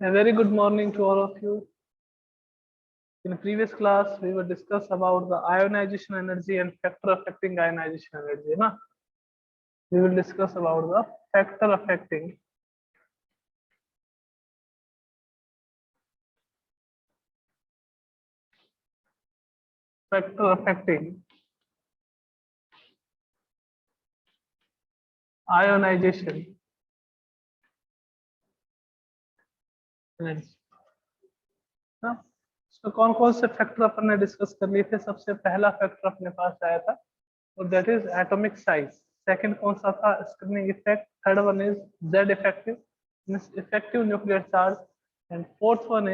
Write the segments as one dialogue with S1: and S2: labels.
S1: A very good morning to all of you. In previous class, we will discuss about the ionization energy and factor affecting ionization energy. Na? We will discuss about the factor affecting ionization energy. ना? तो कौन कौन से factor अपन ने discuss कर लिए थे? सबसे पहला फैक्टर अपने पास आया था और that is atomic size. Second कौन सा था? Screening effect. Third one is Z effective, effective nuclear charge. And fourth one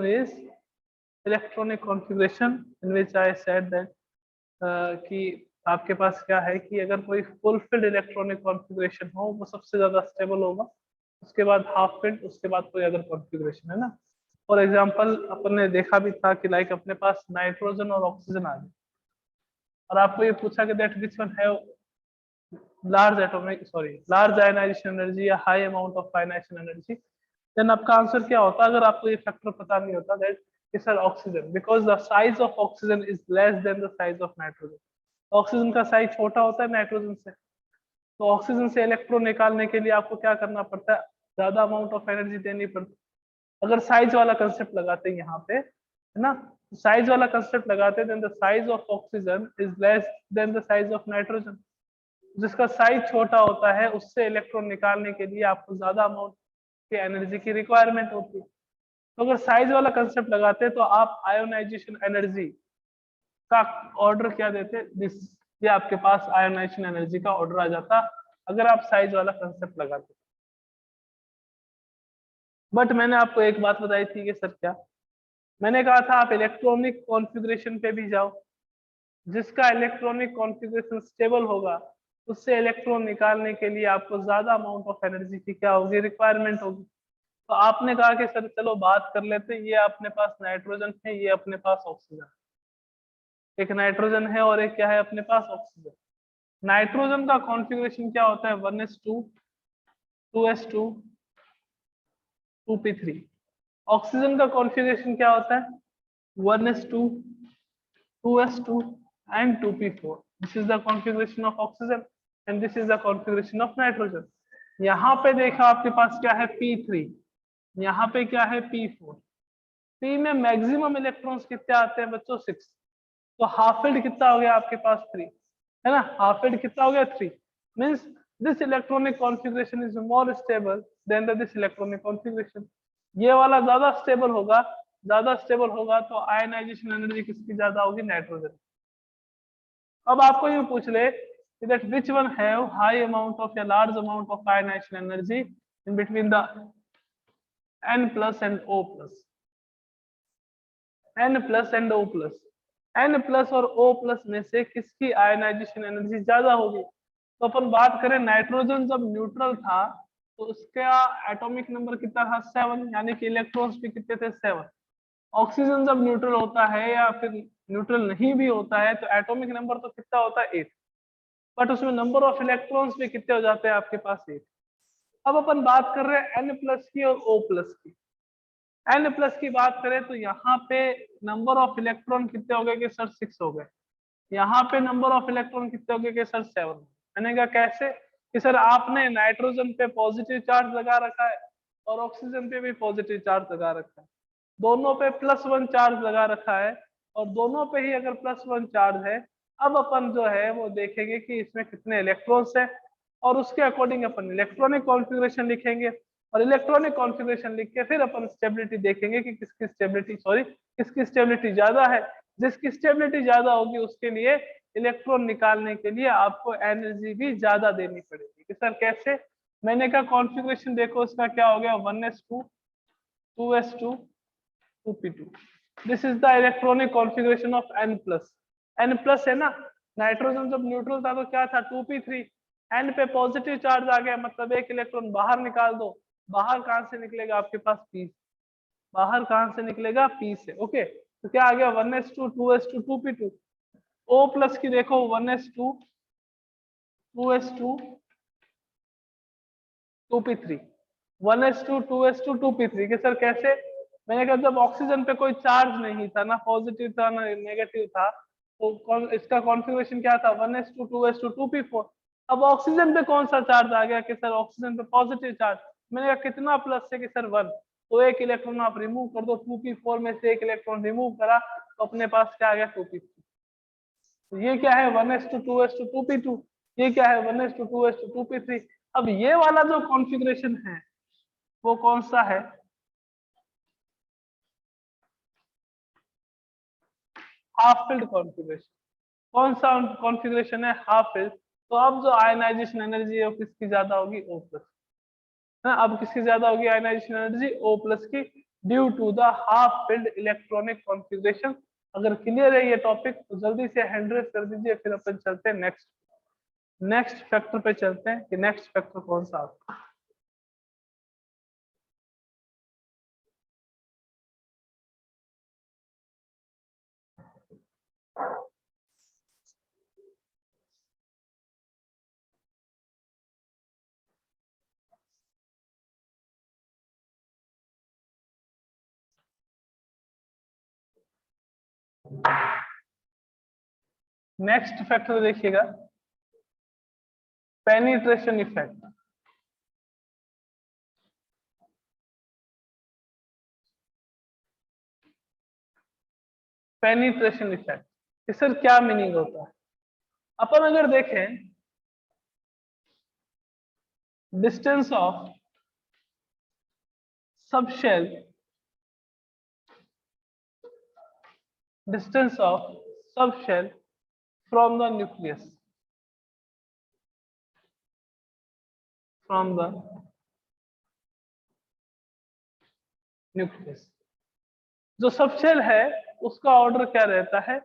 S1: is electronic configuration, in which I said that कि आपके पास क्या है कि अगर कोई फुलफिल्ड इलेक्ट्रॉनिक कॉन्फ़िगरेशन हो वो सबसे ज्यादा स्टेबल होगा, उसके बाद हाफ फिल्ड, उसके बाद कोई अदर कॉन्फ़िगरेशन है ना. फॉर एग्जांपल अपन ने देखा भी था कि लाइक अपने पास नाइट्रोजन और ऑक्सीजन आ गए और आपको ये पूछा कि that which one have large ionisation energy या high amount of ionization energy, then आपका आंसर क्या होता? अगर आपको ये फैक्टर पता नहीं होता that is oxygen, because the size of oxygen is less than the size of nitrogen. Oxygen का साइज छोटा होता है नाइट्रोजन से, तो ऑक्सीजन से इलेक्ट्रॉन निकालने के लिए आपको क्या करना पड़ता है? ज्यादा अमाउंट ऑफ एनर्जी देनी पड़ती है. अगर साइज वाला कंसेप्ट लगाते हैं यहाँ पे, है ना, साइज वाला कंसेप्ट लगाते हैं, then the size of oxygen is less than the size of nitrogen. जिसका साइज छोटा होता है उससे इलेक्ट्रॉन निकालने के लिए आपको ज्यादा अमाउंट की एनर्जी की रिक्वायरमेंट होती है. तो अगर साइज वाला कंसेप्ट लगाते हैं तो आप आयोनाइजेशन एनर्जी का ऑर्डर क्या देते? दिस. ये आपके पास आयोनाइजेशन एनर्जी का ऑर्डर आ जाता अगर आप साइज वाला कंसेप्ट लगाते. बट मैंने आपको एक बात बताई थी कि सर क्या, मैंने कहा था आप इलेक्ट्रॉनिक कॉन्फ़िगरेशन पे भी जाओ, जिसका इलेक्ट्रॉनिक कॉन्फ़िगरेशन स्टेबल होगा उससे इलेक्ट्रॉन निकालने के लिए आपको ज्यादा अमाउंट ऑफ एनर्जी की क्या होगी? रिक्वायरमेंट होगी. तो आपने कहा कि सर चलो बात कर लेते हैं, ये अपने पास नाइट्रोजन है, ये अपने पास ऑक्सीजन. एक नाइट्रोजन है और एक क्या है अपने पास? ऑक्सीजन. नाइट्रोजन का कॉन्फ़िगरेशन क्या होता है? 1s2 2s2 2p3. ऑक्सीजन का कॉन्फ़िगरेशन क्या होता है? 1s2 2s2 and 2p4. This is the configuration of oxygen and this is the configuration of nitrogen. यहाँ पे देखा आपके पास क्या है? p3. यहाँ पे क्या है? p4. p में मैक्सिमम इलेक्ट्रॉन्स कितने आते हैं बच्चों? 6. तो हाफ फिल्ड कितना हो गया आपके पास? 3, है ना. हाफ फिल्ड कितना हो गया? 3. Means this electronic configuration is more stable then this electronic configuration. ये वाला ज्यादा स्टेबल होगा. ज्यादा स्टेबल होगा तो आयनाइजेशन एनर्जी किसकी ज्यादा होगी? नाइट्रोजन. अब आपको ये पूछ ले that which one have high amount of a large amount of ionization energy in between the N plus and O plus. N plus and O plus. N plus और O plus में से किसकी ionization energy ज्यादा होगी? तो अपन बात करें, nitrogen जब न्यूट्रल था तो उसका एटॉमिक नंबर कितना था? 7, यानी कि इलेक्ट्रॉन्स भी कितने थे? 7. ऑक्सीजन जब न्यूट्रल होता है या फिर न्यूट्रल नहीं भी होता है तो एटॉमिक नंबर तो कितना होता है? 8. बट उसमें नंबर ऑफ इलेक्ट्रॉन्स भी कितने हो जाते हैं आपके पास? 8. अब अपन बात कर रहे हैं N प्लस की और O प्लस की. N प्लस की बात करें तो यहाँ पे नंबर ऑफ इलेक्ट्रॉन कितने हो गए कि सर 6 हो गए. यहाँ पे नंबर ऑफ इलेक्ट्रॉन कितने हो गए कि सर 7. मैंने कहा कैसे? कि सर आपने नाइट्रोजन पे पॉजिटिव चार्ज लगा रखा है और ऑक्सीजन पे भी पॉजिटिव चार्ज लगा रखा है. दोनों पे +1 चार्ज लगा रखा है और दोनों पे ही अगर +1 चार्ज है, अब अपन जो है वो देखेंगे कि इसमें कितने इलेक्ट्रॉन्स है और उसके अकॉर्डिंग अपन इलेक्ट्रॉनिक कॉन्फ़िगरेशन लिखेंगे और इलेक्ट्रॉनिक कॉन्फ़िगरेशन लिख के फिर अपन स्टेबिलिटी देखेंगे कि किसकी स्टेबिलिटी ज्यादा है. जिसकी स्टेबिलिटी ज्यादा होगी उसके लिए इलेक्ट्रॉन निकालने के लिए आपको एनर्जी भी ज्यादा देनी पड़ेगी. कि सर कैसे? मैंने कहा कॉन्फ़िगरेशन देखो इसका क्या हो गया? 1s2 2s2 2p2. This is the electronic configuration of N plus. N plus है ना. नाइट्रोजन जब न्यूट्रल था तो क्या था? 2p3. N पे पॉजिटिव चार्ज आ गया मतलब एक इलेक्ट्रॉन बाहर निकाल दो. बाहर कहां से निकलेगा आपके पास? p. बाहर कहां से निकलेगा? p से. ओके, तो क्या आ गया? 1s2 2s2 2p2. O plus की देखो 1s2 2s2 2p3. 1s2 2s2 2p3 के सर कैसे? मैंने कहा जब ऑक्सीजन पे कोई चार्ज नहीं था, ना पॉजिटिव था ना नेगेटिव था, तो इसका कॉन्फ़िगरेशन क्या था? 1s2 2s2 2p4। अब ऑक्सीजन पे कौन सा चार्ज आ गया कि सर ऑक्सीजन पे पॉजिटिव चार्ज। मैंने कहा कितना प्लस है कि सर 1, तो एक इलेक्ट्रॉन आप रिमूव कर दो, 2p4 में से एक इलेक्ट्रॉन रिमूव करा तो अपने पास क्या आ गया? 2p3। तो ये क्या है? 1s2 2s2 2p2। ये क्या है? 1s2 2s2 2p3। अब ये वाला जो कॉन्फ़िगरेशन है वो कौन सा है? Half filled configuration. कौन सा कॉन्फ़िगरेशन है? Half filled. तो अब जो आयनाइजेशन एनर्जी है वो किसकी ज्यादा होगी? O plus. है ना? अब किसकी ज्यादा होगी आयनाइजेशन एनर्जी? O प्लस की, due to the half filled electronic configuration. अगर क्लियर है ये टॉपिक तो जल्दी से हैंड रेज कर दीजिए, फिर अपन चलते हैं नेक्स्ट फैक्टर पे चलते हैं कि नेक्स्ट फैक्टर कौन सा आता है। नेक्स्ट फैक्टर देखिएगा, penetration effect. Penetration effect sir क्या मीनिंग होता है? अपन अगर देखें distance of subshell, distance of subshell from the nucleus, from the nucleus। जो सबशेल है उसका ऑर्डर क्या रहता है?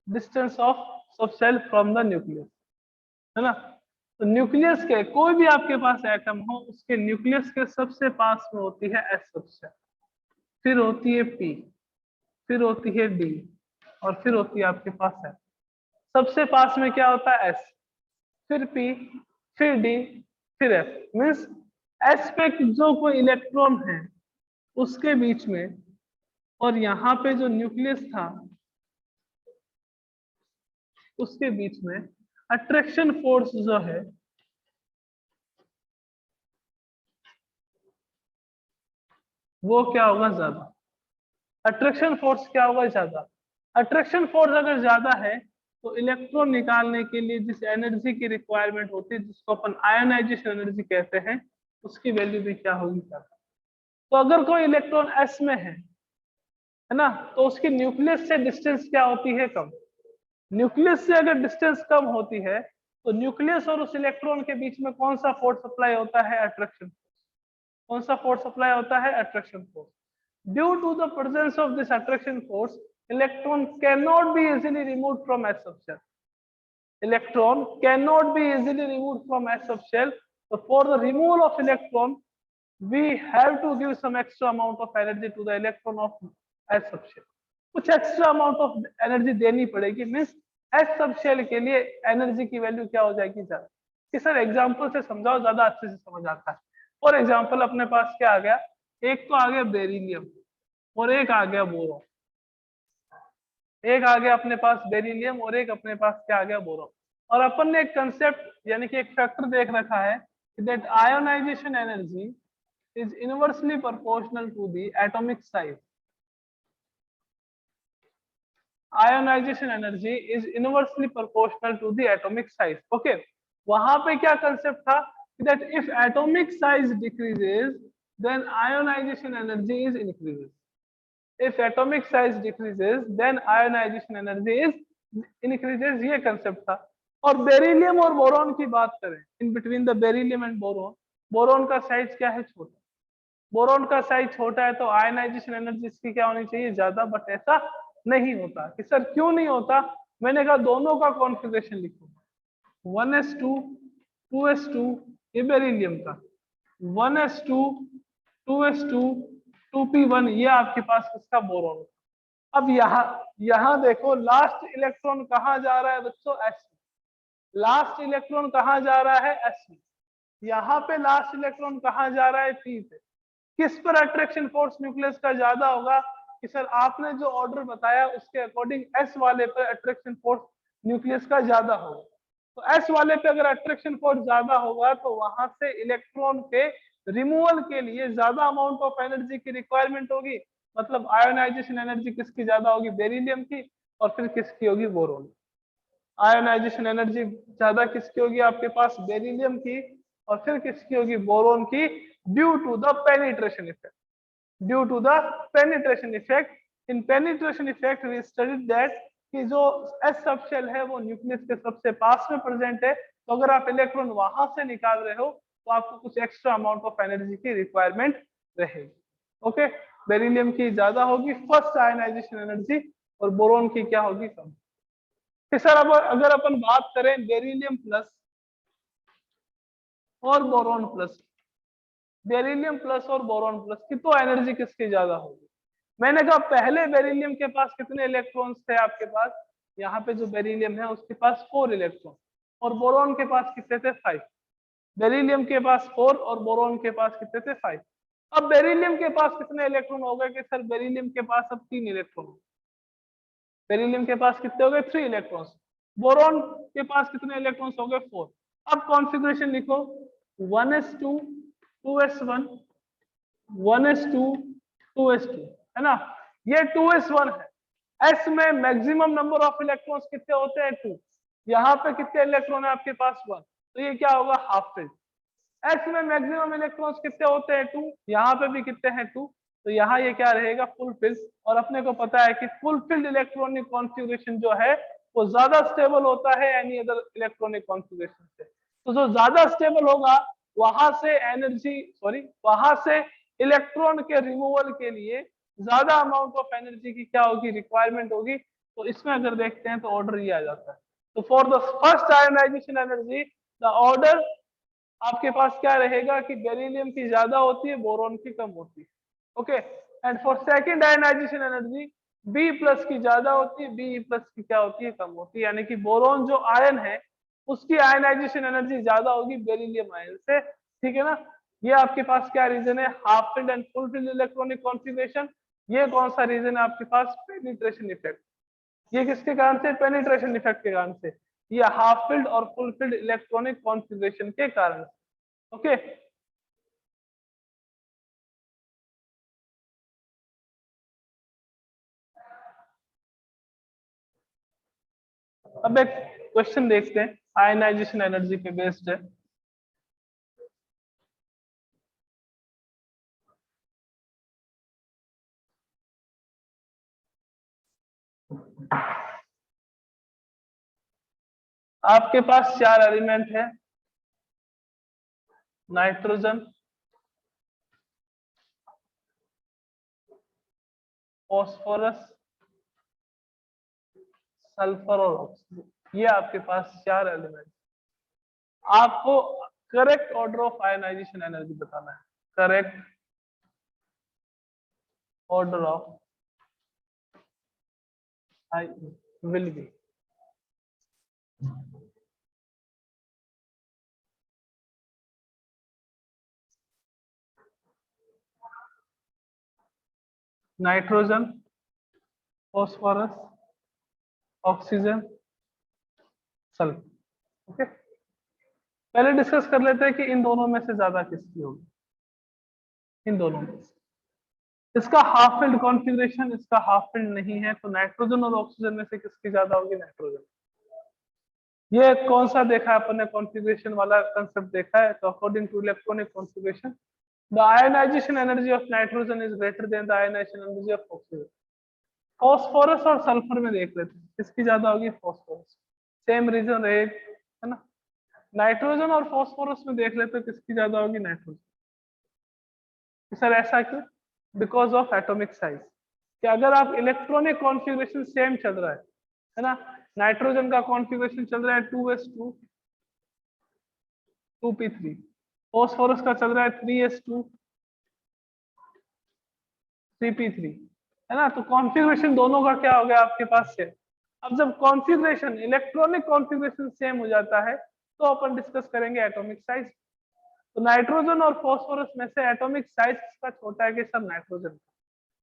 S1: Distance of subshell from the nucleus, है ना? तो न्यूक्लियस के कोई भी आपके पास एटम हो उसके न्यूक्लियस के सबसे पास में होती है एस सबशेल, फिर होती है पी, फिर होती है डी, और फिर होती है आपके पास एफ। सबसे पास में क्या होता है? एस, फिर पी, फिर डी, फिर एफ। मीन्स एस पे जो कोई इलेक्ट्रॉन है उसके बीच में और यहाँ पे जो न्यूक्लियस था उसके बीच में अट्रैक्शन फोर्स जो है वो क्या होगा? ज्यादा। अट्रैक्शन फोर्स क्या होगा? ज्यादा। अट्रैक्शन फोर्स अगर ज्यादा है तो इलेक्ट्रॉन निकालने के लिए जिस एनर्जी की रिक्वायरमेंट होती है, जिसको अपन आयोनाइजेशन एनर्जी कहते हैं, उसकी वैल्यू भी क्या होगी? ज्यादा। तो अगर कोई इलेक्ट्रॉन एस में है ना, तो उसकी न्यूक्लियस से डिस्टेंस क्या होती है? कम। न्यूक्लियस से अगर डिस्टेंस कम होती है तो न्यूक्लियस और उस इलेक्ट्रॉन के बीच में कौन सा फोर्स सप्लाई होता है? अट्रैक्शन। कौन सा फोर्स सप्लाई होता है? Attraction force. Due to the presence of this attraction force electron can not be easily removed from S subshell. electron cannot be easily removed from s subshell, so for the removal of electron we have to give some extra amount of energy to the electron of s subshell। कुछ extra amount of energy देनी पड़ेगी। Means S subshell के लिए energy की value क्या हो जाएगी? ज्यादा। कि सर एग्जांपल से समझाओ, ज्यादा अच्छे से समझ आता है। फॉर एग्जांपल अपने पास क्या आ गया? एक तो आ गया बेरिलियम और एक आ गया बोरॉन। एक आ गया अपने पास बेरिलियम और एक अपने पास क्या आ गया? बोरॉन। और अपन ने एक कंसेप्ट यानी कि एक फैक्टर देख रखा है that ionization energy is inversely proportional to the atomic size। Ionization energy is inversely proportional to the atomic size। Okay, वहां पे क्या कंसेप्ट था? that if atomic size decreases then ionization energy is increases। if atomic size decreases then ionization energy is increases, ये concept था। और beryllium और boron की बात करें, in between the beryllium and boron, boron का साइज क्या है? छोटा। बोरॉन का साइज छोटा है तो आयनाइजेशन एनर्जी इसकी क्या होनी चाहिए? ज्यादा। बट ऐसा नहीं होता। कि सर क्यों नहीं होता? मैंने कहा दोनों का कॉन्फ़िगरेशन लिखो। 1s2 2s2 ये बेरिलियम का, 1s2 2s2 2p1 ये आपके पास किसका? बोरॉन। अब यहाँ देखो लास्ट इलेक्ट्रॉन कहाँ जा रहा है बच्चों? एस में। लास्ट इलेक्ट्रॉन कहाँ जा रहा है? एस में। यहाँ पे लास्ट इलेक्ट्रॉन कहाँ जा रहा है, पी पे। किस पर अट्रैक्शन फोर्स न्यूक्लियस का ज्यादा होगा कि सर आपने जो ऑर्डर बताया उसके अकॉर्डिंग एस वाले पर अट्रैक्शन फोर्स न्यूक्लियस का ज्यादा होगा। तो एस वाले पे अगर अट्रैक्शन फोर्स ज्यादा होगा तो वहां से इलेक्ट्रॉन के रिमूवल के लिए ज्यादा अमाउंट ऑफ एनर्जी की रिक्वायरमेंट होगी। मतलब आयोनाइजेशन एनर्जी किसकी ज्यादा होगी, बेरिलियम की, और फिर किसकी होगी, बोरोन। आयोनाइजेशन एनर्जी ज्यादा किसकी होगी आपके पास, बेरिलियम की, और फिर किसकी होगी, बोरोन की, due to the penetration effect. Due to the penetration effect, in penetration effect we studied that कि जो एस सब शेल है वो न्यूक्लियस के सबसे पास में प्रेजेंट है, तो अगर आप इलेक्ट्रॉन वहां से निकाल रहे हो तो आपको कुछ एक्स्ट्रा अमाउंट ऑफ एनर्जी की रिक्वायरमेंट रहेगी। ओके, बेरिलियम की ज्यादा होगी फर्स्ट आयनाइजेशन एनर्जी, और बोरोन की क्या होगी, कम। फिर सर अब अगर अपन बात करें बेरिलियम प्लस और बोरोन प्लस, बेरिलियम प्लस और बोरोन प्लस की तो एनर्जी किसकी ज्यादा होगी। मैंने कहा पहले बेरिलियम के पास कितने इलेक्ट्रॉन्स थे आपके पास, यहाँ पे जो बेरिलियम है उसके पास 4 इलेक्ट्रॉन, और बोरोन के पास कितने थे, 5। बेरिलियम के पास 4 और बोरोन के पास कितने थे, 5। अब बेरिलियम के पास कितने इलेक्ट्रॉन हो गए कि सर बेरिलियम के पास अब 3 इलेक्ट्रॉन, बेरिलियम के पास कितने हो गए, 3 इलेक्ट्रॉन्स। बोरोन के पास कितने इलेक्ट्रॉन्स हो गए, 4। अब कॉन्फ़िगरेशन लिखो 1s2 2s1 1s2 2s2, है ना, ये 2s1 है। s में मैक्सिमम नंबर ऑफ इलेक्ट्रॉन्स कितने होते हैं, 2। यहाँ पे कितने इलेक्ट्रॉन है आपके पास, 1, तो ये क्या होगा, हाफ फिल्ड। s में मैक्सिमम इलेक्ट्रॉन्स कितने होते हैं, 2, यहाँ पे भी कितने हैं, 2, तो यहाँ ये क्या रहेगा, फुल फिल्ड। और अपने को पता है कि फुल फिल्ड इलेक्ट्रॉनिक कॉन्फ़िगरेशन जो है वो ज्यादा स्टेबल होता है एनी अदर इलेक्ट्रॉनिक कॉन्फ़िगरेशन से। तो जो ज्यादा स्टेबल होगा वहां से वहां से इलेक्ट्रॉन के रिमूवल के लिए ज्यादा अमाउंट ऑफ एनर्जी की क्या होगी, रिक्वायरमेंट होगी। तो इसमें अगर देखते हैं तो ऑर्डर ये आ जाता है। तो for the first ionization energy the order आपके पास क्या रहेगा कि बेरिलियम की ज्यादा होती है, बोरोन की कम होती है। Okay, and for second ionization energy B plus की ज्यादा होती है, बी प्लस की क्या होती है, कम होती है। यानी कि बोरोन जो आयन है उसकी आयनाइजेशन एनर्जी ज्यादा होगी बेरिलियम आयन से, ठीक है ना। ये आपके पास क्या रीजन है, half filled and full field electronic configuration. ये कौन सा रीजन है आपके पास, पेनिट्रेशन इफेक्ट। ये किसके कारण से, पेनिट्रेशन इफेक्ट के कारण से, ये हाफ फिल्ड और फुल फिल्ड इलेक्ट्रॉनिक कॉन्फ़िगरेशन के कारण। ओके, अब एक क्वेश्चन देखते हैं, आयनाइजेशन एनर्जी पे बेस्ड है। आपके पास 4 एलिमेंट है, नाइट्रोजन, फॉस्फोरस, सल्फर और ऑक्सीजन। ये आपके पास 4 एलिमेंट। आपको correct order of ionization energy बताना है। Correct order of I will be nitrogen, phosphorus, oxygen, sulphur. Okay, पहले डिस्कस कर लेते हैं कि इन दोनों में से ज्यादा किसकी होगी। इन दोनों में से इसका हाफ फिल्ड कॉन्फ़िगरेशन, इसका हाफ फिल्ड नहीं है, तो नाइट्रोजन और ऑक्सीजन में से किसकी ज्यादा होगी, नाइट्रोजन। ये कौन सा देखा है अपन ने, कॉन्फ़िगरेशन वाला कंसेप्ट देखा है। तो according to electronic configuration the ionization energy of nitrogen is greater than the ionization energy of oxygen. Phosphorus और सल्फर में देख लेते हैं किसकी ज्यादा होगी, फॉस्फोरस। सेम रीजन रहे, है ना। नाइट्रोजन और फॉस्फोरस में देख लेते हैं किसकी ज्यादा होगी, नाइट्रोजन। सर ऐसा क्यों, बिकॉज ऑफ एटॉमिक साइज। कि अगर आप इलेक्ट्रॉनिक कॉन्फ़िगरेशन सेम चल रहा है ना, नाइट्रोजन का कॉन्फ़िगरेशन चल रहा है 2s2 2p3, फॉस्फोरस का चल रहा है 3s2 3p3, है ना। तो कॉन्फ़िगरेशन दोनों का क्या हो गया आपके पास सेम। अब जब कॉन्फ़िगरेशन इलेक्ट्रॉनिक कॉन्फ़िगरेशन सेम हो जाता है तो अपन डिस्कस करेंगे एटॉमिक साइज। तो नाइट्रोजन और फास्फोरस में से एटॉमिक साइज किसका छोटा है कि सर नाइट्रोजन।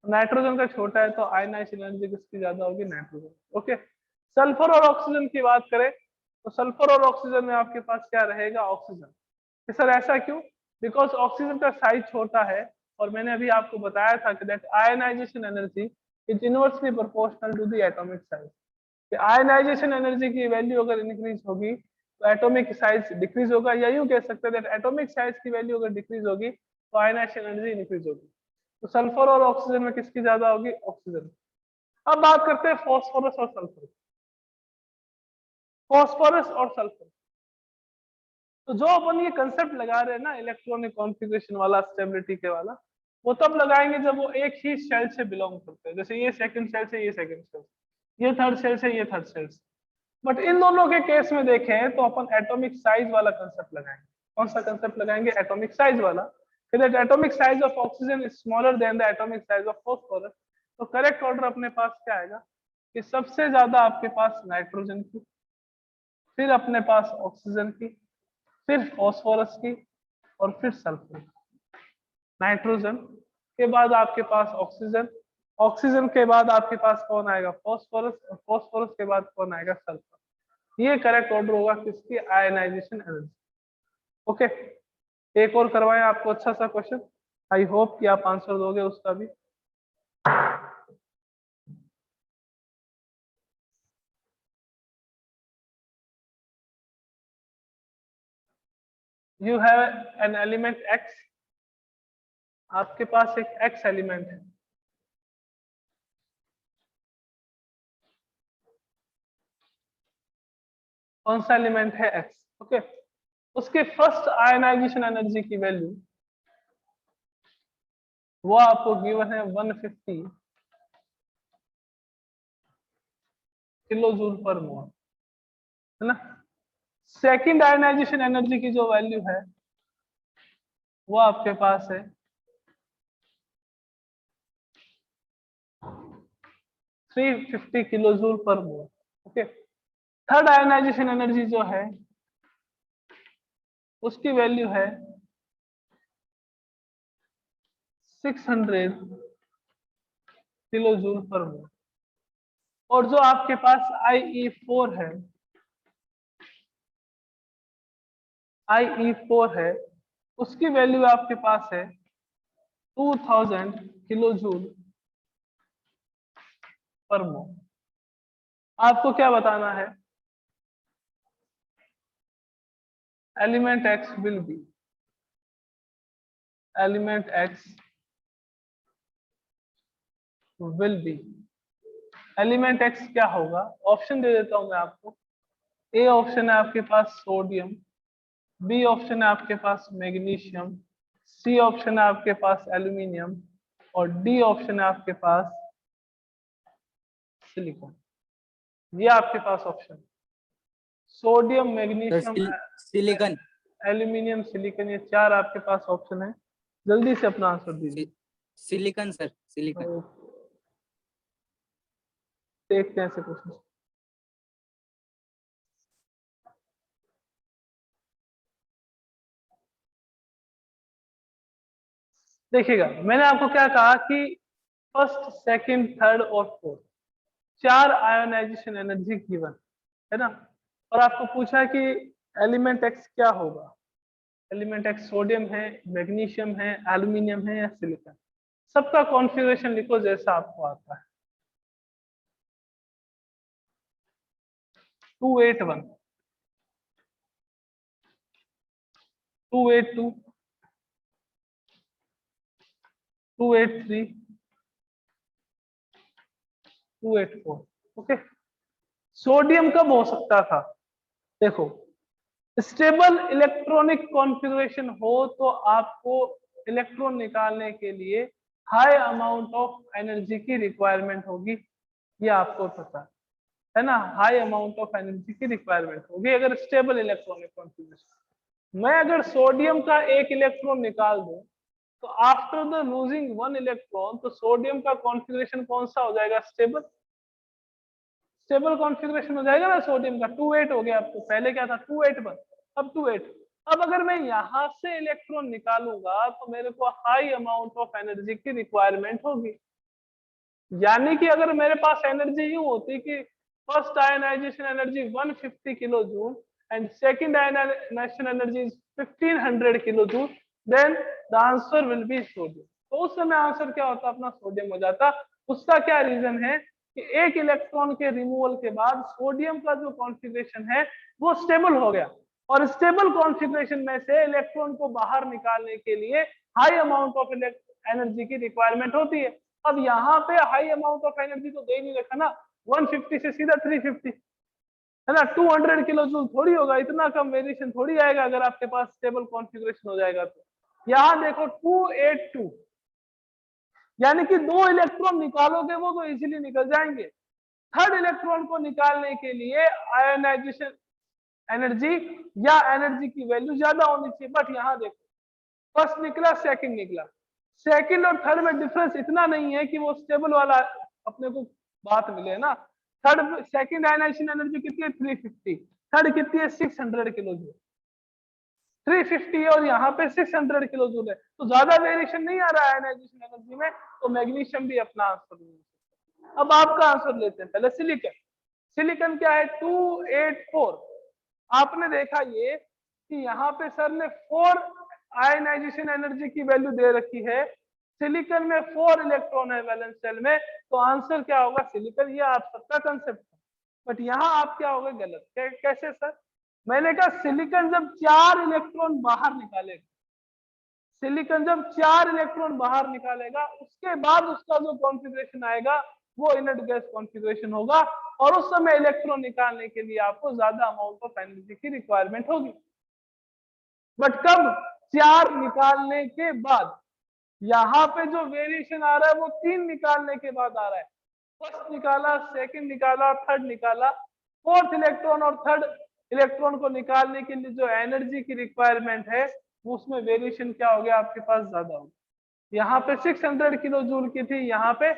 S1: नाइट्रोजन का छोटा है तो आयनाइजेशन एनर्जी किसकी ज्यादा होगी, नाइट्रोजन। ओके, सल्फर और ऑक्सीजन की बात करें तो सल्फर और ऑक्सीजन में आपके पास क्या रहेगा, ऑक्सीजन। कि सर ऐसा क्यों, बिकॉज ऑक्सीजन का साइज छोटा है और मैंने अभी आपको बताया था कि that ionization energy is inversely proportional to the atomic size. कि आयनाइजेशन एनर्जी की वैल्यू अगर इंक्रीज होगी तो एटॉमिक साइज डिक्रीज होगा, या यूं कह सकते हैं एटॉमिक साइज की वैल्यू अगर डिक्रीज होगी तो आयनाइजेशन एनर्जी इंक्रीज होगी। तो सल्फर और ऑक्सीजन में किसकी ज्यादा होगी, ऑक्सीजन। अब बात करते हैं फॉस्फोरस और सल्फर। फॉस्फोरस और सल्फर, तो जो अपन ये कंसेप्ट लगा रहे हैं ना इलेक्ट्रॉनिक कॉन्फ़िगरेशन वाला, स्टेबिलिटी के वाला, वो तब लगाएंगे जब वो एक ही शेल से बिलोंग करते हैं। जैसे ये सेकंड शेल से, ये सेकंड शेल, ये थर्ड शेल से, ये थर्ड शेल से। बट इन दोनों के केस में देखें तो अपन एटॉमिक साइज वाला कंसेप्ट लगाएंगे। कौन सा कंसेप्ट लगाएंगे, एटॉमिक साइज वाला। That atomic size of oxygen is smaller than the atomic size of phosphorus. तो करेक्ट ऑर्डर अपने पास क्या आएगा कि सबसे ज्यादा आपके पास नाइट्रोजन की, फिर अपने पास ऑक्सीजन की, फिर फॉस्फोरस की, और फिर सल्फर। नाइट्रोजन के बाद आपके पास ऑक्सीजन, ऑक्सीजन के बाद आपके पास कौन आएगा, फॉस्फोरस, और फॉस्फोरस के बाद कौन आएगा, सल्फर। ये करेक्ट ऑर्डर होगा किसकी, आयनाइजेशन एनर्जी। ओके, एक और करवाएं आपको अच्छा सा क्वेश्चन, आई होप कि आप आंसर दोगे उसका भी। You have an element x, आपके पास एक एक्स एलिमेंट है। कौन सा एलिमेंट है, एक्स। ओके, उसके फर्स्ट आयनाइजेशन एनर्जी की वैल्यू वो आपको गिवन है 150 किलो जूल पर मोल, है ना। सेकंड आयनाइजेशन एनर्जी की जो वैल्यू है वो आपके पास है 350 किलो जूल पर मोल। ओके, थर्ड आयनाइजेशन एनर्जी जो है उसकी वैल्यू है 600 किलो जूल पर मोल। और जो आपके पास IE4 है, IE4 है, उसकी वैल्यू आपके पास है 2000 किलो जूल पर मोल। आपको क्या बताना है, element x will be, element x will be, element x क्या होगा। ऑप्शन दे देता हूं मैं आपको। ए ऑप्शन है आपके पास सोडियम, बी ऑप्शन है आपके पास मैग्नीशियम, सी ऑप्शन है आपके पास एल्यूमिनियम, और डी ऑप्शन है आपके पास सिलिकॉन। ये आपके पास option, sodium, magnesium,
S2: silicon.
S1: Aluminium, silicon, ये चार आपके पास ऑप्शन है। जल्दी से अपना आंसर दीजिए।
S2: Silicon sir, silicon.
S1: देखते हैं ऐसे क्वेश्चन। देखिएगा, मैंने आपको क्या कहा कि फर्स्ट, सेकंड, थर्ड और फोर्थ चार आयोनाइजेशन एनर्जी गिवन है ना। और आपको पूछा कि एलिमेंट एक्स क्या होगा। एलिमेंट एक्स सोडियम है, मैग्नीशियम है, एल्यूमिनियम है या सिलिकॉन। सबका कॉन्फ़िगरेशन लिखो जैसा आपको आता है। 281, 282, 283, 284। ओके, सोडियम कब हो सकता था, देखो स्टेबल इलेक्ट्रॉनिक कॉन्फ़िगरेशन हो तो आपको इलेक्ट्रॉन निकालने के लिए हाई अमाउंट ऑफ एनर्जी की रिक्वायरमेंट होगी, ये आपको पता है ना। हाई अमाउंट ऑफ एनर्जी की रिक्वायरमेंट होगी अगर स्टेबल इलेक्ट्रॉनिक कॉन्फ़िगरेशन। मैं अगर सोडियम का एक इलेक्ट्रॉन निकाल दूं तो after the losing one electron तो सोडियम का कॉन्फ़िगरेशन कौन सा हो जाएगा, स्टेबल। स्टेबल कॉन्फ़िगरेशन हो जाएगा ना सोडियम का। 28 हो गया, आपको पहले क्या था 281, अब 28। अब अगर मैं यहाँ से इलेक्ट्रॉन निकालूंगा तो मेरे को हाई अमाउंट ऑफ एनर्जी की रिक्वायरमेंट होगी। यानी कि अगर मेरे पास एनर्जी यूं होती कि first ionization energy 150 kilo joule and second ionization energy is 1500 kilo joule, then the answer will be sodium. तो उस समय आंसर क्या होता, अपना सोडियम हो जाता। उसका क्या रीजन है कि एक इलेक्ट्रॉन के रिमूवल के बाद सोडियम का जो कॉन्फ़िगरेशन है वो स्टेबल हो गया, और स्टेबल कॉन्फ़िगरेशन में से इलेक्ट्रॉन को बाहर निकालने के लिए हाई अमाउंट ऑफ एनर्जी की रिक्वायरमेंट होती है। अब यहाँ पे हाई अमाउंट ऑफ एनर्जी तो दे नहीं रखा ना, 150 से सीधा 350 है ना, 200 किलो जूल थोड़ी होगा, इतना कम वेरिएशन थोड़ी आएगा अगर आपके पास स्टेबल कॉन्फ़िगरेशन हो जाएगा तो। यहाँ देखो 282, यानी कि 2 इलेक्ट्रॉन निकालोगे वो तो इजीली निकल जाएंगे। थर्ड इलेक्ट्रॉन को निकालने के लिए आयोनाइजेशन एनर्जी या एनर्जी की वैल्यू ज्यादा होनी चाहिए, बट यहाँ देखो फर्स्ट निकला सेकंड निकला, सेकंड और थर्ड में डिफरेंस इतना नहीं है कि वो स्टेबल वाला अपने को बात मिले ना। थर्ड सेकंड आयनाइजेशन एनर्जी कितनी है 350, थर्ड कितनी है 600 किलो जूल, 350 और यहाँ पे 600 किलो जूल है, तो ज्यादा वेरिएशन नहीं आ रहा है आयनाइजेशन एनर्जी में, तो मैग्नीशियम भी अपना आंसर नहीं है। अब आपका आंसर लेते हैं पहले सिलिकन। सिलिकन क्या है 284। आपने देखा ये कि यहाँ पे सर ने 4 आयनाइजेशन एनर्जी की वैल्यू दे रखी है, सिलिकन में 4 इलेक्ट्रॉन है वैलेंस शेल में, तो आंसर क्या होगा सिलिकन। ये आप सबका कंसेप्ट है, बट यहाँ आप क्या होगा गलत। कैसे सर? मैंने कहा सिलिकन जब 4 इलेक्ट्रॉन बाहर निकालेगा, सिलिकन जब 4 इलेक्ट्रॉन बाहर निकालेगा उसके बाद उसका जो कॉन्फ़िगरेशन आएगा वो इनर्ट गैस कॉन्फ़िगरेशन होगा, और उस समय इलेक्ट्रॉन निकालने के लिए आपको ज्यादा अमाउंट ऑफ एनर्जी की रिक्वायरमेंट होगी। बट कब? 4 निकालने के बाद। यहाँ पे जो वेरिएशन आ रहा है वो 3 निकालने के बाद आ रहा है। फर्स्ट निकाला, सेकंड निकाला, थर्ड निकाला, फोर्थ इलेक्ट्रॉन और थर्ड इलेक्ट्रॉन को निकालने के लिए जो एनर्जी की रिक्वायरमेंट है उसमें वेरिएशन क्या हो गया आपके पास ज्यादा हो। यहाँ पे 600 किलो जूल की थी, यहाँ पे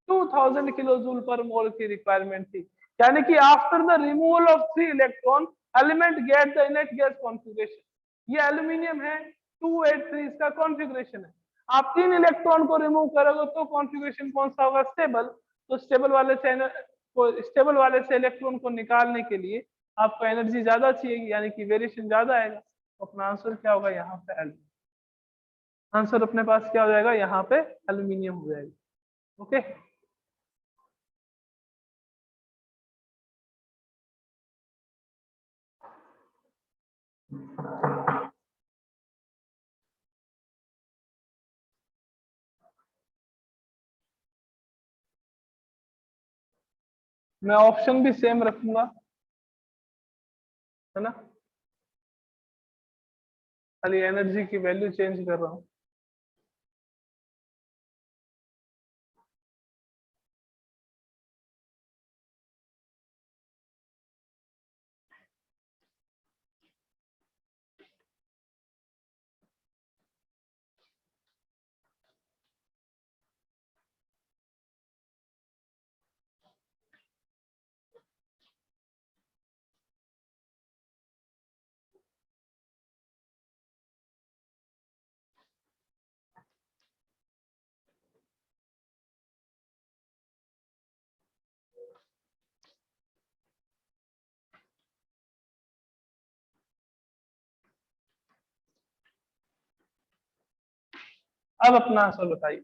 S1: 2000 किलो जूल पर मोल की रिक्वायरमेंट थी। यानी कि after the removal of 3 electron element get the inert gas configuration. ये एल्यूमिनियम है, 283 इसका कॉन्फ़िगरेशन है। आप 3 इलेक्ट्रॉन को रिमूव करोगे तो कॉन्फ़िगरेशन कौन सा होगा? स्टेबल। तो स्टेबल वाले से इलेक्ट्रॉन को निकालने के लिए आपको एनर्जी ज्यादा चाहिए, यानी कि वेरिएशन ज्यादा आएगा। तो अपना आंसर क्या होगा यहाँ पे? एल्यूमिनियम। आंसर अपने पास क्या हो जाएगा यहाँ पे? एल्यूमिनियम हो जाएगा। ओके, मैं ऑप्शन भी सेम रखूंगा, है ना, खाली एनर्जी की वैल्यू चेंज कर रहा हूँ। अब अपना आंसर बताइए।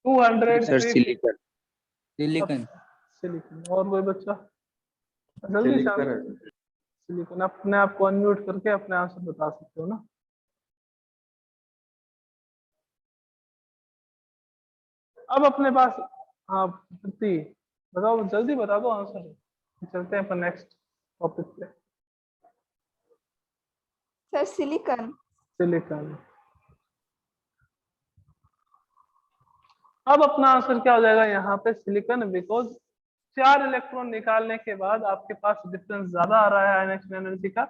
S1: 200
S2: सर
S1: 350
S2: सिलिकन। सिलिकन।
S1: सिलिकन। और कोई बच्चा जल्दी से आंसर। सिलिकन। अपने आप को अनम्यूट करके अपने आंसर बता सकते हो ना। अब अपने पास, हाँ प्रीति बताओ, जल्दी बता दो आंसर, चलते हैं अपन नेक्स्ट टॉपिक पे।
S3: Sir silicon.
S1: सिलिकन। अब अपना आंसर क्या हो जाएगा यहाँ पे? सिलिकन, बिकॉज 4 इलेक्ट्रॉन निकालने के बाद आपके पास डिफरेंस ज्यादा आ रहा है आयनाइजेशन एनर्जी का,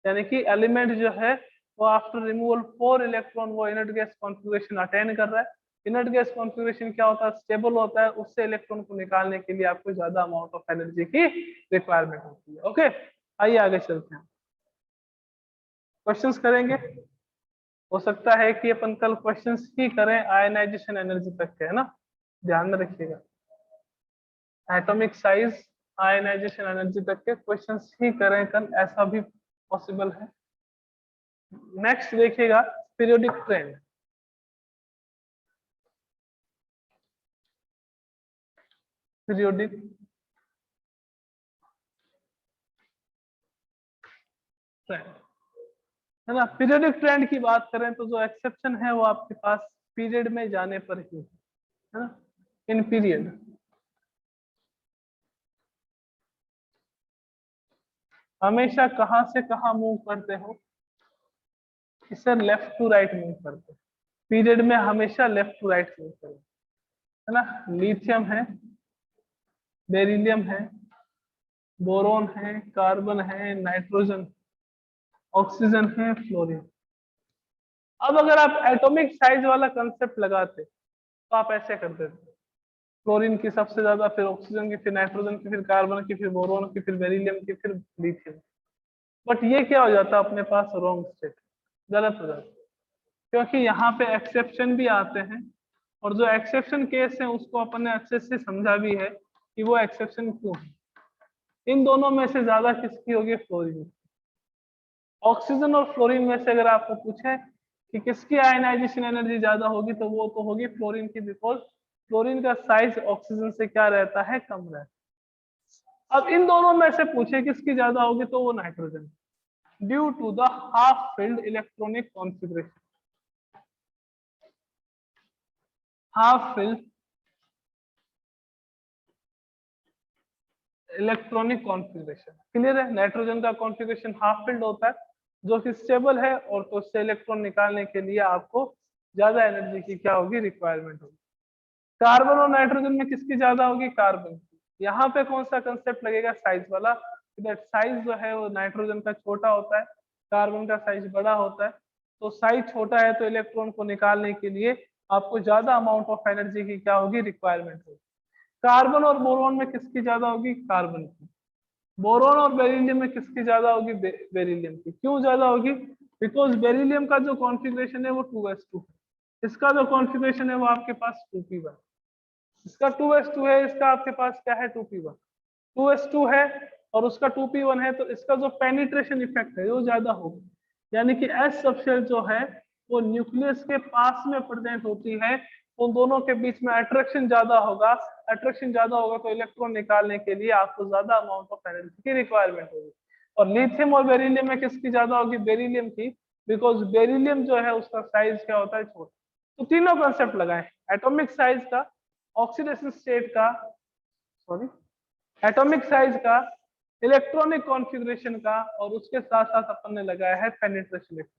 S1: यानी कि एलिमेंट जो है वो आफ्टर रिमूवल 4 इलेक्ट्रॉन वो इनर्ट गैस कॉन्फ़िगरेशन अटेन कर रहा है। इनर्ट गैस कॉन्फ़िगरेशन क्या होता है? स्टेबल होता है, उससे इलेक्ट्रॉन को निकालने के लिए आपको ज्यादा अमाउंट ऑफ एनर्जी की रिक्वायरमेंट होती है। ओके, आइए आगे चलते हैं। क्वेश्चंस करेंगे? हो सकता है कि अपन कल क्वेश्चंस ही करें आयनाइजेशन एनर्जी तक के, है ना, ध्यान में रखिएगा। एटॉमिक साइज आयनाइजेशन एनर्जी तक के क्वेश्चंस ही करें कल, ऐसा भी पॉसिबल है। नेक्स्ट देखिएगा पीरियोडिक ट्रेंड। पीरियोडिक ट्रेंड, है ना। पीरियोडिक ट्रेंड की बात करें तो जो एक्सेप्शन है वो आपके पास पीरियड में जाने पर ही है ना। इन पीरियड हमेशा कहां से कहां मूव करते हो? इसे लेफ्ट टू राइट मूव करते हैं। पीरियड में हमेशा लेफ्ट टू राइट मूव करें, है ना। लिथियम है, बेरिलियम है, बोरोन है, कार्बन है, नाइट्रोजन, ऑक्सीजन है, फ्लोरीन। अब अगर आप एटॉमिक साइज वाला कंसेप्ट लगाते तो आप ऐसे करते थे, क्लोरीन की सबसे ज्यादा, फिर ऑक्सीजन की, फिर नाइट्रोजन की, फिर कार्बन की, फिर बोरोन की, फिर बेरिलियम की, फिर लिथियम। बट ये क्या हो जाता है अपने पास? रॉन्ग स्टेट, गलत हो जाता है, क्योंकि यहाँ पे एक्सेप्शन भी आते हैं, और जो एक्सेप्शन केस है उसको अपन ने अच्छे से समझा भी है कि वो एक्सेप्शन क्यों है। इन दोनों में से ज्यादा किसकी होगी? फ्लोरीन। ऑक्सीजन और फ्लोरीन में से अगर आपको पूछे कि किसकी आयनाइजेशन एनर्जी ज्यादा होगी, तो वो तो होगी फ्लोरीन की, बिकॉज फ्लोरीन का साइज ऑक्सीजन से क्या रहता है? कम रहता है। अब इन दोनों में से पूछे किसकी ज्यादा होगी, तो वो nitrogen, due to the half filled electronic configuration. Half filled electronic configuration, clear है। नाइट्रोजन का कॉन्फ़िगरेशन हाफ फिल्ड होता है, जो कि स्टेबल है, और तो उससे इलेक्ट्रॉन निकालने के लिए आपको ज्यादा एनर्जी की क्या होगी? रिक्वायरमेंट होगी। कार्बन और नाइट्रोजन में किसकी ज्यादा होगी? कार्बन की। यहाँ पे कौन सा कंसेप्ट लगेगा? साइज वाला। साइज जो है वो नाइट्रोजन का छोटा होता है, कार्बन का साइज बड़ा होता है। तो साइज छोटा है तो इलेक्ट्रॉन को निकालने के लिए आपको ज्यादा अमाउंट ऑफ एनर्जी की क्या होगी? रिक्वायरमेंट होगी। कार्बन और बोरोन में किसकी ज्यादा होगी? कार्बन की। बोरोन और बेरिलियम में किसकी ज्यादा होगी? बेरिलियम की। क्यों ज्यादा होगी? बिकॉज बेरिलियम का जो कॉन्फ़िगरेशन है वो 2s2 है, इसका जो कॉन्फ़िगरेशन है वो आपके पास 2p1, इसका 2s2 है, इसका आपके पास क्या है? 2p1। 2s2 है और उसका 2p1 है, तो इसका जो पेनिट्रेशन इफेक्ट है वो ज्यादा होगा, यानी कि एस सबशेल जो है वो न्यूक्लियस के पास में प्रेजेंट होती है, उन दोनों के बीच में अट्रैक्शन ज्यादा होगा। अट्रैक्शन ज्यादा होगा तो इलेक्ट्रॉन निकालने के लिए आपको ज्यादा अमाउंट ऑफ एनर्जी की रिक्वायरमेंट होगी। और लिथियम और बेरिलियम में किसकी ज्यादा होगी? बेरिलियम की, बिकॉज बेरिलियम जो है उसका साइज क्या होता है? छोटा। तो तीनों कंसेप्ट लगाए, एटॉमिक साइज का, ऑक्सीडेशन स्टेट का, सॉरी, एटॉमिक साइज का, इलेक्ट्रॉनिक कॉन्फ़िगरेशन का, और उसके साथ साथ अपन ने लगाया है पेनिट्रेशन इफेक्ट का।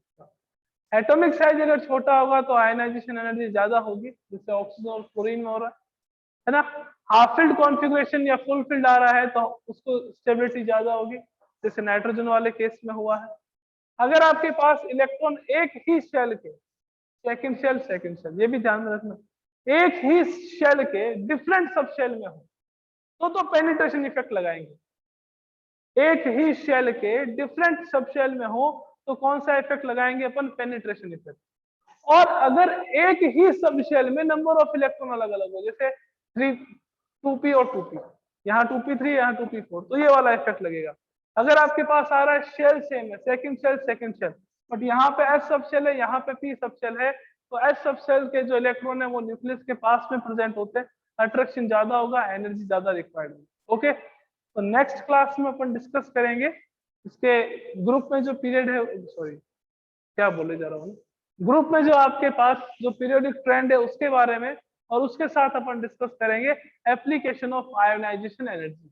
S1: एटॉमिक साइज अगर छोटा होगा तो आयनाइजेशन एनर्जी ज्यादा होगी, जिससे ऑक्सीजन और फ्लोरीन में हो रहा है ना। हाफ फिल्ड कॉन्फ़िगरेशन या फुल फिल्ड आ रहा है तो उसको स्टेबिलिटी ज्यादा होगी, जैसे नाइट्रोजन वाले केस में हुआ है। अगर आपके पास इलेक्ट्रॉन एक ही शेल के, सेकंड शेल, ये भी ध्यान में रखना, एक ही शेल के डिफरेंट सब शेल में हो तो पेनिट्रेशन इफेक्ट लगाएंगे। एक ही शेल के डिफरेंट सब शेल में हो तो कौन सा इफेक्ट लगाएंगे अपन? Penetration effect. और अगर एक ही सब शेल में नंबर ऑफ इलेक्ट्रॉन अलग अलग हो, जैसे 2p और 2p, यहाँ 2p3, यहाँ 2p4, तो ये वाला इफेक्ट लगेगा। अगर आपके पास आ रहा है शेल सेम है, सेकंड शेल, बट यहाँ पे एस सब शेल है, यहाँ पे p सब शेल है, तो एस सब शेल के जो इलेक्ट्रॉन है वो न्यूक्लियस के पास में प्रेजेंट होते हैं, अट्रैक्शन ज्यादा होगा, एनर्जी ज्यादा रिक्वायर्ड होगी। ओके, तो नेक्स्ट क्लास में अपन डिस्कस करेंगे इसके ग्रुप में जो पीरियड है, सॉरी क्या बोले जा रहा हूँ, ग्रुप में जो आपके पास जो पीरियोडिक ट्रेंड है उसके बारे में, और उसके साथ अपन डिस्कस करेंगे application of ionization energy.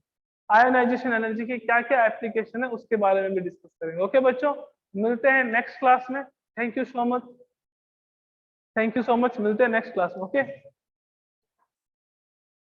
S1: Ionization energy की क्या क्या एप्लीकेशन है उसके बारे में भी डिस्कस करेंगे। ओके बच्चों, मिलते हैं नेक्स्ट क्लास में। थैंक यू सो मच, मिलते हैं नेक्स्ट क्लास में। ओके।